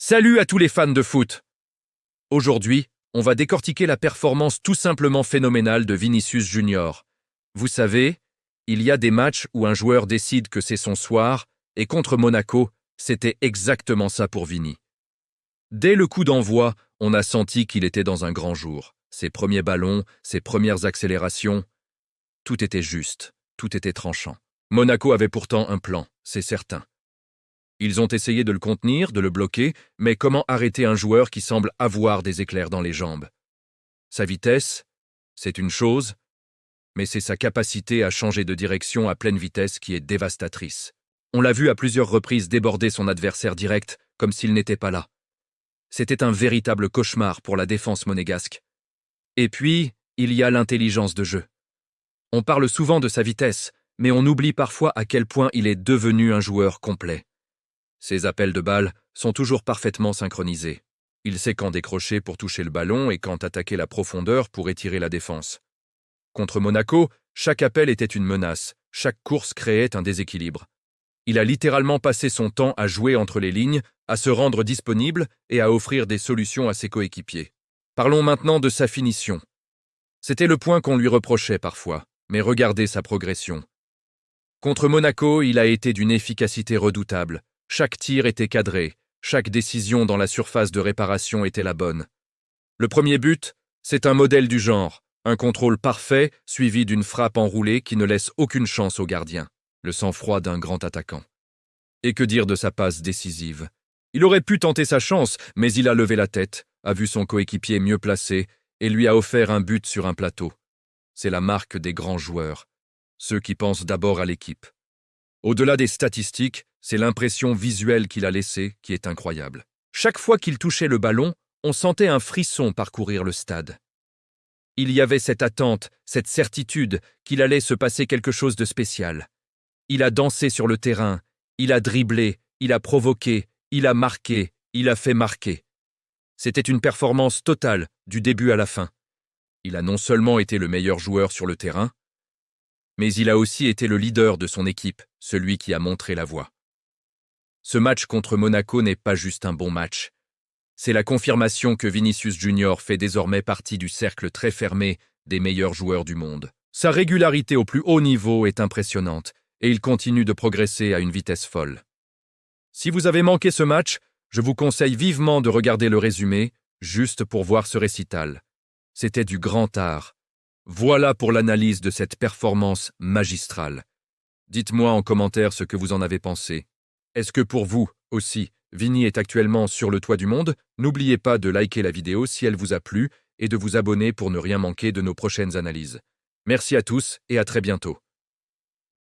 Salut à tous les fans de foot. Aujourd'hui, on va décortiquer la performance tout simplement phénoménale de Vinicius Junior. Vous savez, il y a des matchs où un joueur décide que c'est son soir, et contre Monaco, c'était exactement ça pour Vini. Dès le coup d'envoi, on a senti qu'il était dans un grand jour. Ses premiers ballons, ses premières accélérations, tout était juste, tout était tranchant. Monaco avait pourtant un plan, c'est certain. Ils ont essayé de le contenir, de le bloquer, mais comment arrêter un joueur qui semble avoir des éclairs dans les jambes? Sa vitesse, c'est une chose, mais c'est sa capacité à changer de direction à pleine vitesse qui est dévastatrice. On l'a vu à plusieurs reprises déborder son adversaire direct, comme s'il n'était pas là. C'était un véritable cauchemar pour la défense monégasque. Et puis, il y a l'intelligence de jeu. On parle souvent de sa vitesse, mais on oublie parfois à quel point il est devenu un joueur complet. Ses appels de balles sont toujours parfaitement synchronisés. Il sait quand décrocher pour toucher le ballon et quand attaquer la profondeur pour étirer la défense. Contre Monaco, chaque appel était une menace, chaque course créait un déséquilibre. Il a littéralement passé son temps à jouer entre les lignes, à se rendre disponible et à offrir des solutions à ses coéquipiers. Parlons maintenant de sa finition. C'était le point qu'on lui reprochait parfois, mais regardez sa progression. Contre Monaco, il a été d'une efficacité redoutable. Chaque tir était cadré, chaque décision dans la surface de réparation était la bonne. Le premier but, c'est un modèle du genre, un contrôle parfait suivi d'une frappe enroulée qui ne laisse aucune chance au gardien, le sang-froid d'un grand attaquant. Et que dire de sa passe décisive? Il aurait pu tenter sa chance, mais il a levé la tête, a vu son coéquipier mieux placé et lui a offert un but sur un plateau. C'est la marque des grands joueurs, ceux qui pensent d'abord à l'équipe. Au-delà des statistiques, c'est l'impression visuelle qu'il a laissée qui est incroyable. Chaque fois qu'il touchait le ballon, on sentait un frisson parcourir le stade. Il y avait cette attente, cette certitude qu'il allait se passer quelque chose de spécial. Il a dansé sur le terrain, il a dribblé, il a provoqué, il a marqué, il a fait marquer. C'était une performance totale, du début à la fin. Il a non seulement été le meilleur joueur sur le terrain, mais il a aussi été le leader de son équipe, celui qui a montré la voie. Ce match contre Monaco n'est pas juste un bon match. C'est la confirmation que Vinicius Junior fait désormais partie du cercle très fermé des meilleurs joueurs du monde. Sa régularité au plus haut niveau est impressionnante et il continue de progresser à une vitesse folle. Si vous avez manqué ce match, je vous conseille vivement de regarder le résumé, juste pour voir ce récital. C'était du grand art. Voilà pour l'analyse de cette performance magistrale. Dites-moi en commentaire ce que vous en avez pensé. Est-ce que pour vous aussi, Vini est actuellement sur le toit du monde? N'oubliez pas de liker la vidéo si elle vous a plu et de vous abonner pour ne rien manquer de nos prochaines analyses. Merci à tous et à très bientôt.